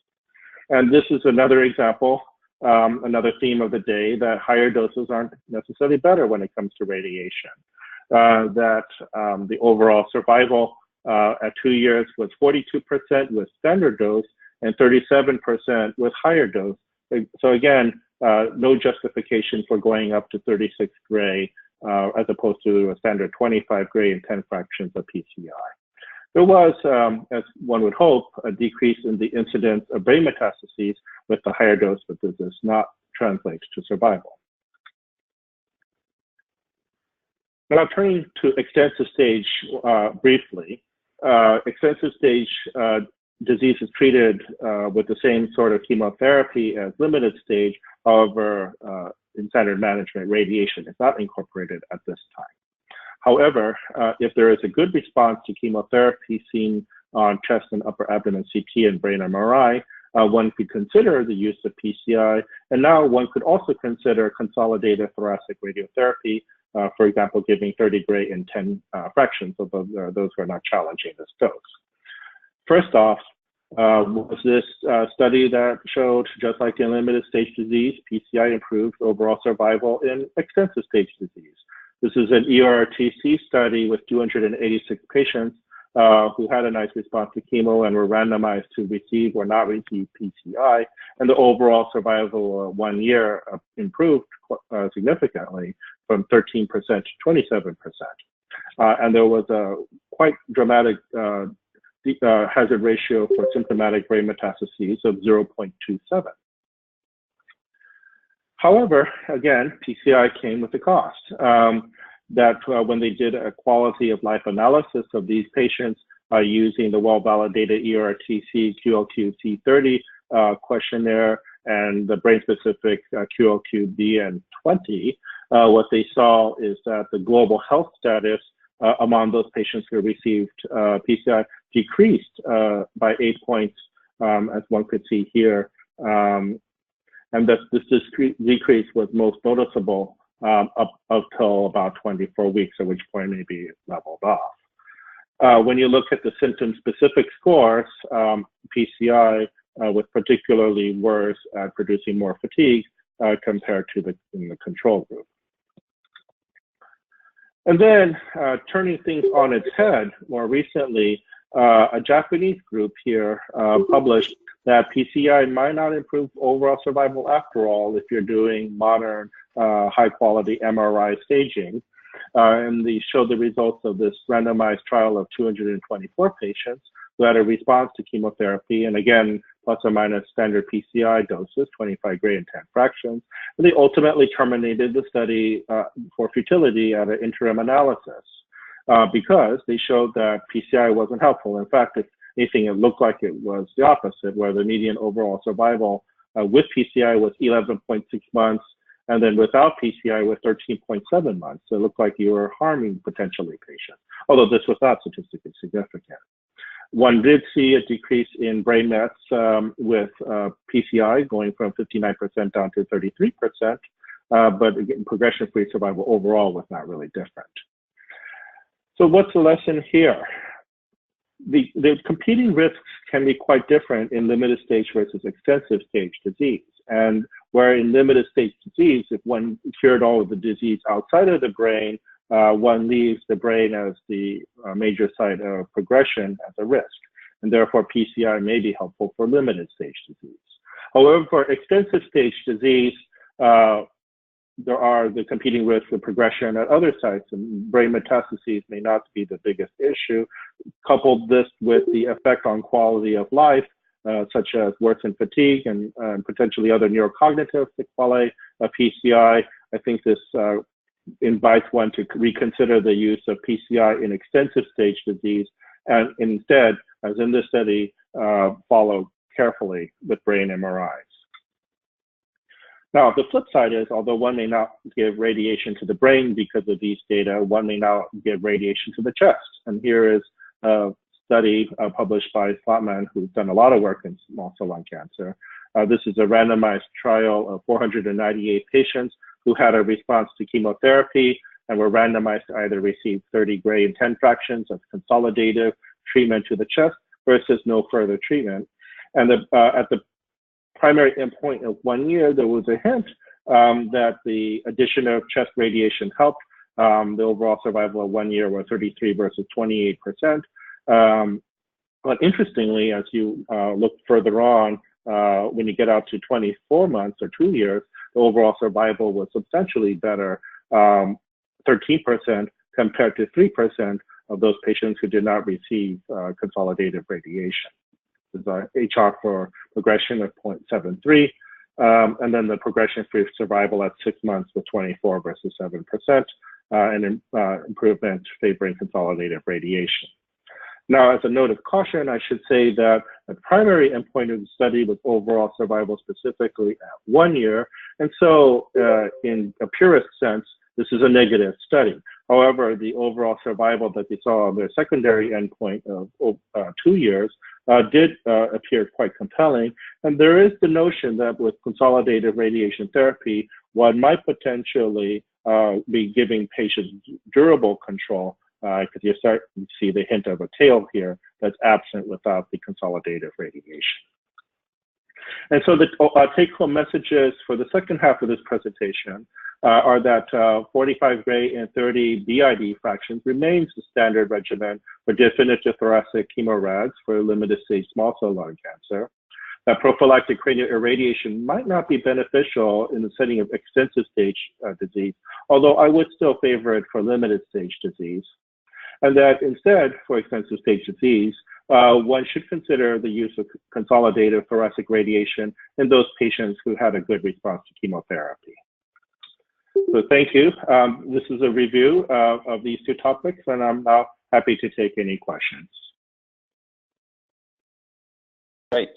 And this is another example, another theme of the day, that higher doses aren't necessarily better when it comes to radiation. The overall survival at 2 years was 42% with standard dose and 37% with higher dose. So again, no justification for going up to 36 gray as opposed to a standard 25 gray and 10 fractions of PCI. There was, as one would hope, a decrease in the incidence of brain metastases with the higher dose, but this does not translate to survival. Now turning to extensive stage briefly. Extensive stage disease is treated with the same sort of chemotherapy as limited stage. However, in standard management, radiation is not incorporated at this time. However, if there is a good response to chemotherapy seen on chest and upper abdomen CT and brain MRI, one could consider the use of PCI, and now one could also consider consolidated thoracic radiotherapy, for example, giving 30 gray in 10 fractions of those who are not challenging this dose. First off, was this study that showed, just like in limited stage disease, PCI improved overall survival in extensive stage disease. This is an ERTC study with 286 patients who had a nice response to chemo and were randomized to receive or not receive PCI, and the overall survival 1 year improved significantly from 13% to 27%. And there was a quite dramatic hazard ratio for symptomatic brain metastases of 0.27. However, again, PCI came with a cost. When they did a quality of life analysis of these patients using the well-validated ERTC QLQ-C30 questionnaire and the brain-specific QLQ-BN20, what they saw is that the global health status among those patients who received PCI decreased by 8 points, as one could see here. And that this decrease was most noticeable up until about 24 weeks, at which point it may be leveled off. When you look at the symptom-specific scores, PCI was particularly worse at producing more fatigue compared to in the control group. And then turning things on its head, more recently, a Japanese group here published that PCI might not improve overall survival after all if you're doing modern high-quality MRI staging. And they showed the results of this randomized trial of 224 patients who had a response to chemotherapy, and again, plus or minus standard PCI doses, 25 gray and 10 fractions. And they ultimately terminated the study for futility at an interim analysis. because they showed that PCI wasn't helpful. In fact, if anything, it looked like it was the opposite, where the median overall survival with PCI was 11.6 months, and then without PCI was 13.7 months. So it looked like you were harming potentially patients, although this was not statistically significant. One did see a decrease in brain mets with PCI going from 59% down to 33%, but again, progression-free survival overall was not really different. So what's the lesson here? The competing risks can be quite different in limited stage versus extensive stage disease. And where in limited stage disease, if one cured all of the disease outside of the brain, one leaves the brain as the major site of progression as a risk. And therefore, PCI may be helpful for limited stage disease. However, for extensive stage disease, there are the competing risks of progression at other sites, and brain metastases may not be the biggest issue. Coupled this with the effect on quality of life, such as worsened fatigue and potentially other neurocognitive sequelae of PCI, I think this invites one to reconsider the use of PCI in extensive stage disease, and instead, as in this study, follow carefully with brain MRIs. Now, the flip side is, although one may not give radiation to the brain because of these data, one may now give radiation to the chest. And here is a study published by Slotman, who's done a lot of work in small cell lung cancer. This is a randomized trial of 498 patients who had a response to chemotherapy and were randomized to either receive 30 gray and 10 fractions of consolidative treatment to the chest versus no further treatment. And at the primary endpoint of 1 year, there was a hint that the addition of chest radiation helped. The overall survival of 1 year was 33 versus 28%. But interestingly, as you look further on, when you get out to 24 months or 2 years, the overall survival was substantially better, 13% compared to 3% of those patients who did not receive consolidative radiation. There's HR for progression of 0.73, and then the progression-free survival at 6 months with 24 versus 7%, and improvement favoring consolidative radiation. Now, as a note of caution, I should say that the primary endpoint of the study was overall survival specifically at 1 year, and so in a purist sense, this is a negative study. However, the overall survival that we saw on the secondary endpoint of 2 years did appear quite compelling. And there is the notion that with consolidative radiation therapy, one might potentially be giving patients durable control, because you start to see the hint of a tail here that's absent without the consolidative radiation. And so the take-home messages for the second half of this presentation are that 45 gray and 30 BID fractions remains the standard regimen for definitive thoracic chemorads for limited stage small cell lung cancer. That prophylactic cranial irradiation might not be beneficial in the setting of extensive stage disease, although I would still favor it for limited stage disease. And that instead, for extensive stage disease, one should consider the use of consolidative thoracic radiation in those patients who had a good response to chemotherapy. So thank you. This is a review of these two topics, and I'm now happy to take any questions. Great.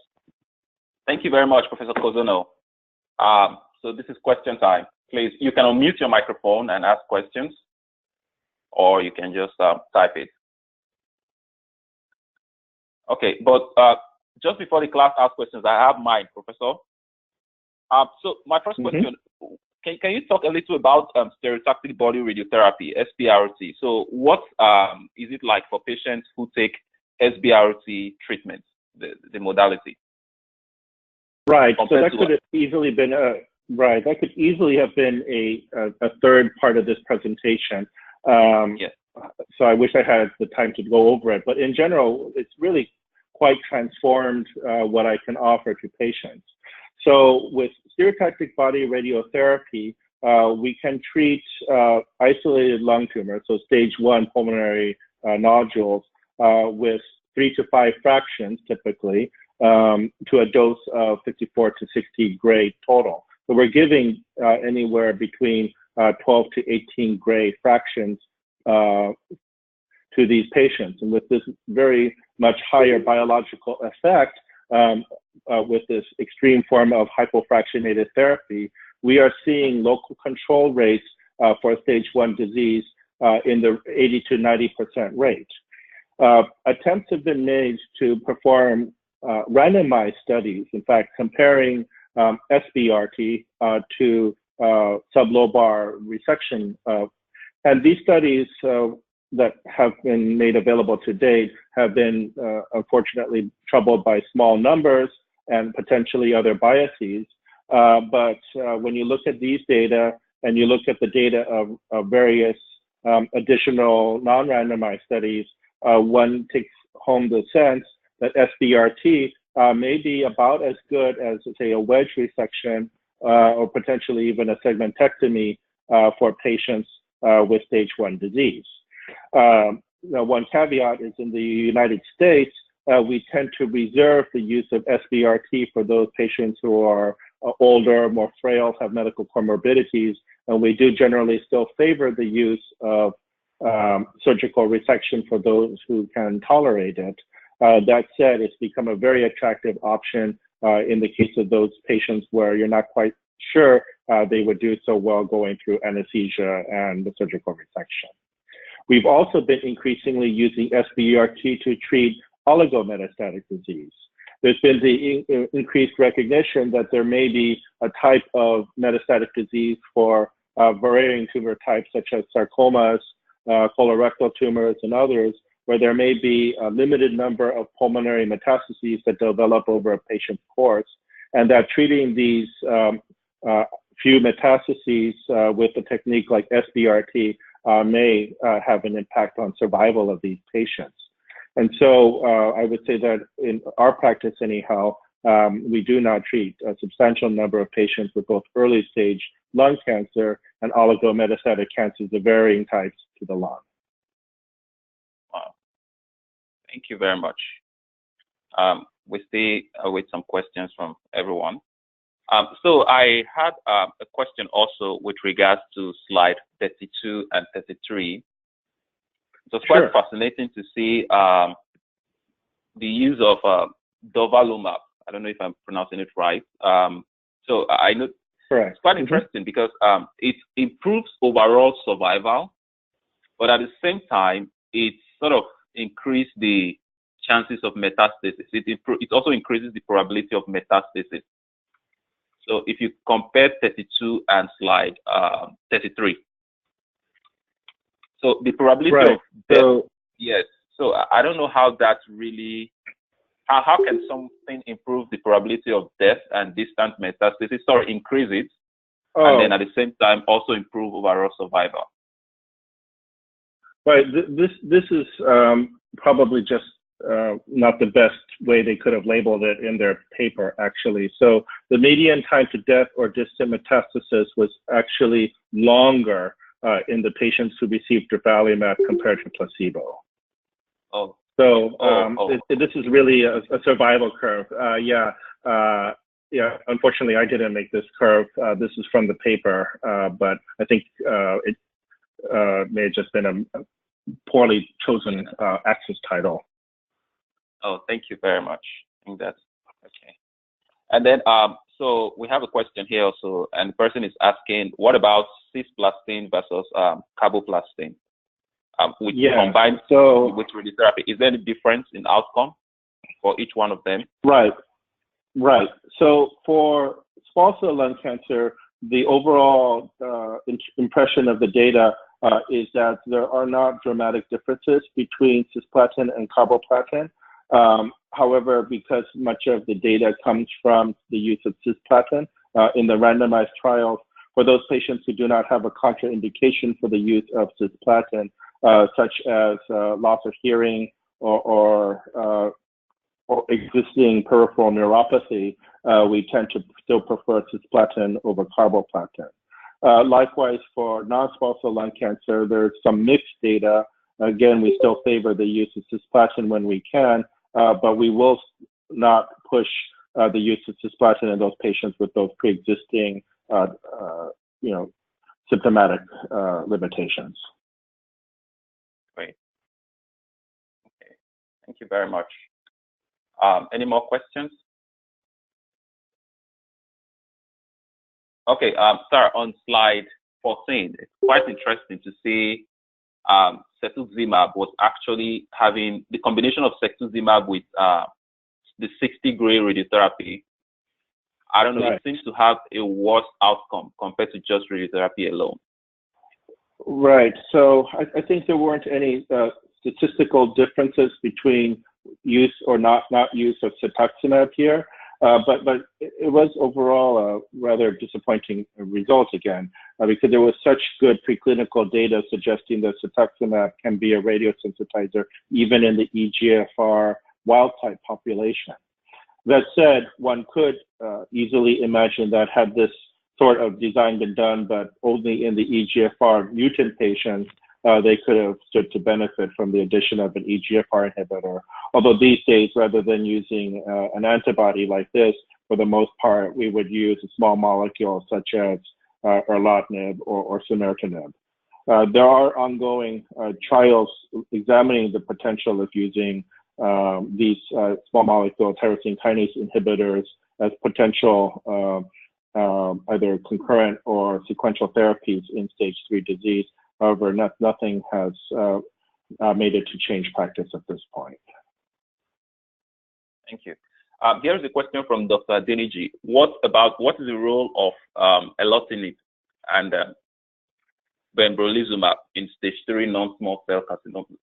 Thank you very much, Professor Kozono. So this is question time. Please, you can unmute your microphone and ask questions, or you can just type it. Okay, but just before the class asks questions, I have mine, Professor. So my first question, can you talk a little about stereotactic body radiotherapy, SBRT? So what is it like for patients who take SBRT treatment, the modality? Right, so that could have easily been that could easily have been a third part of this presentation. Yes. So I wish I had the time to go over it, but in general, it's really quite transformed what I can offer to patients. So with stereotactic body radiotherapy, we can treat isolated lung tumors, so stage 1 pulmonary nodules, with 3 to 5 fractions typically, to a dose of 54 to 60 gray total. So we're giving anywhere between 12 to 18 gray fractions to these patients. And with this very much higher biological effect, with this extreme form of hypofractionated therapy, we are seeing local control rates for stage 1 disease in the 80 to 90% rate. Attempts have been made to perform randomized studies, in fact, comparing SBRT to sublobar resection. And these studies that have been made available to date have been unfortunately troubled by small numbers and potentially other biases. But when you look at these data and you look at the data of various additional non-randomized studies, one takes home the sense that SBRT may be about as good as, say, a wedge resection or potentially even a segmentectomy for patients with stage 1 disease. Now, one caveat is in the United States, we tend to reserve the use of SBRT for those patients who are older, more frail, have medical comorbidities, and we do generally still favor the use of surgical resection for those who can tolerate it. That said, it's become a very attractive option in the case of those patients where you're not quite sure they would do so well going through anesthesia and the surgical resection. We've also been increasingly using SBRT to treat oligometastatic disease. There's been the increased recognition that there may be a type of metastatic disease for varying tumor types such as sarcomas, colorectal tumors, and others, where there may be a limited number of pulmonary metastases that develop over a patient's course, and that treating these few metastases with a technique like SBRT may have an impact on survival of these patients. And so I would say that in our practice anyhow, we do not treat a substantial number of patients with both early stage lung cancer and oligometastatic cancers of varying types to the lung. Wow. Thank you very much. We still await some questions from everyone. So I had a question also with regards to slide 32 and 33. So it's quite fascinating to see the use of durvalumab. I don't know if I'm pronouncing it right. So I know it's quite interesting because it improves overall survival, but at the same time, it sort of increases the chances of metastasis. It also increases the probability of metastasis. So if you compare 32 and slide 33, so the probability of death, yes. So I don't know how that really, how can something improve the probability of death and distant metastasis, increase it, and then at the same time also improve overall survival? Right, this is probably just not the best way they could have labeled it in their paper, actually. So the median time to death or distant metastasis was actually longer in the patients who received durvalumab compared to placebo. This is really a survival curve. Unfortunately, I didn't make this curve. This is from the paper, but I think it may have just been a poorly chosen axis title. Oh, thank you very much. I think that's okay. And then, so we have a question here also, and the person is asking, what about cisplatin versus carboplatin? Which combined with radiotherapy, is there any difference in outcome for each one of them? Right. So for small cell lung cancer, the overall impression of the data is that there are not dramatic differences between cisplatin and carboplatin. However, because much of the data comes from the use of cisplatin in the randomized trials, for those patients who do not have a contraindication for the use of cisplatin, such as loss of hearing or existing peripheral neuropathy, we tend to still prefer cisplatin over carboplatin. Likewise, for non-small cell lung cancer, there's some mixed data. Again, we still favor the use of cisplatin when we can, but we will not push the use of cisplatin in those patients with those pre-existing, symptomatic limitations. Great. Thank you very much. Any more questions? Okay, sir, on slide 14, it's quite interesting to see cetuximab was actually having the combination of cetuximab with the 60 gray radiotherapy. I don't know, It seems to have a worse outcome compared to just radiotherapy alone. Right. So I think there weren't any statistical differences between use or not use of cetuximab here, but it was overall a rather disappointing result again, because there was such good preclinical data suggesting that cetuximab can be a radiosensitizer even in the EGFR wild-type population. That said, one could easily imagine that had this sort of design been done, but only in the EGFR mutant patients, they could have stood to benefit from the addition of an EGFR inhibitor. Although these days, rather than using an antibody like this, for the most part, we would use a small molecule such as erlotinib or sunitinib. There are ongoing trials examining the potential of using these small molecule tyrosine kinase inhibitors as potential either concurrent or sequential therapies in stage 3 disease. However, nothing has made it to change practice at this point. Thank you. Here's a question from Dr. Deniji. What is the role of erlotinib and pembrolizumab in stage 3 non-small cell carcinoma?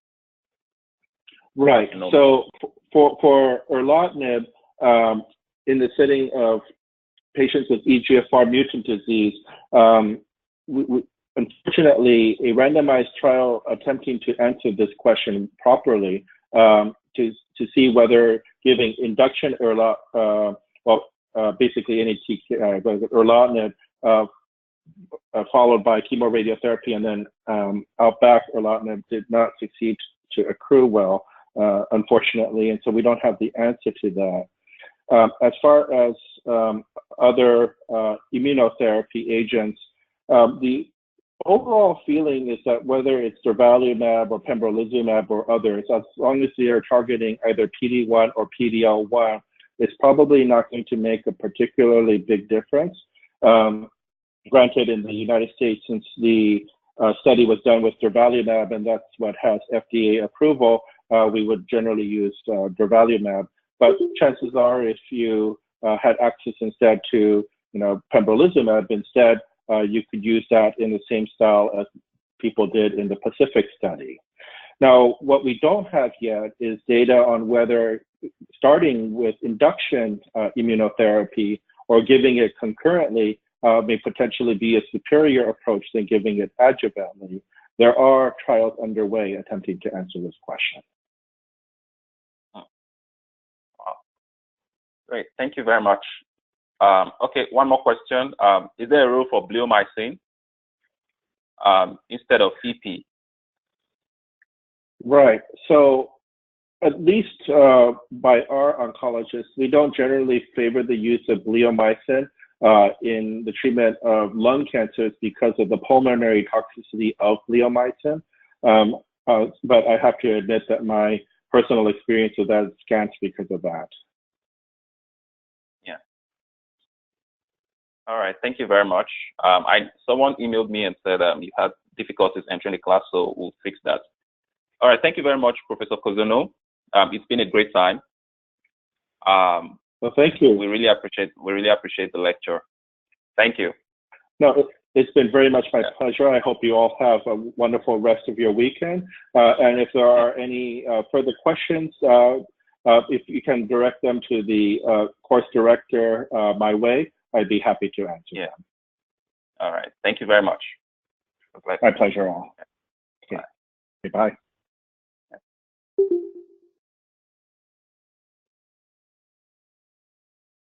Right. So for erlotinib, in the setting of patients with EGFR mutant disease, unfortunately, a randomized trial attempting to answer this question properly to see whether giving induction basically any erlotinib followed by chemoradiotherapy and then outback erlotinib did not succeed to accrue well, unfortunately, and so we don't have the answer to that. As far as other immunotherapy agents, the overall feeling is that whether it's durvalumab or pembrolizumab or others, as long as they are targeting either PD-1 or PD-L1, it's probably not going to make a particularly big difference. Granted, in the United States, since the study was done with durvalumab, and that's what has FDA approval, we would generally use durvalumab. But chances are, if you had access instead to, pembrolizumab instead, you could use that in the same style as people did in the Pacific study. Now, what we don't have yet is data on whether starting with induction immunotherapy or giving it concurrently may potentially be a superior approach than giving it adjuvantly. There are trials underway attempting to answer this question. Great, thank you very much. Okay, one more question. Is there a role for bleomycin instead of EP? Right, so at least by our oncologists, we don't generally favor the use of bleomycin in the treatment of lung cancers because of the pulmonary toxicity of bleomycin. But I have to admit that my personal experience with that is scant because of that. All right, thank you very much. Someone emailed me and said you had difficulties entering the class, so we'll fix that. All right, thank you very much, Professor Kozono. It's been a great time. Well, thank you. We really appreciate the lecture. Thank you. No, it's been very much my pleasure. I hope you all have a wonderful rest of your weekend. And if there are any further questions, if you can direct them to the course director my way, I'd be happy to answer them. All right. Thank you very much. My pleasure all. Okay. Bye.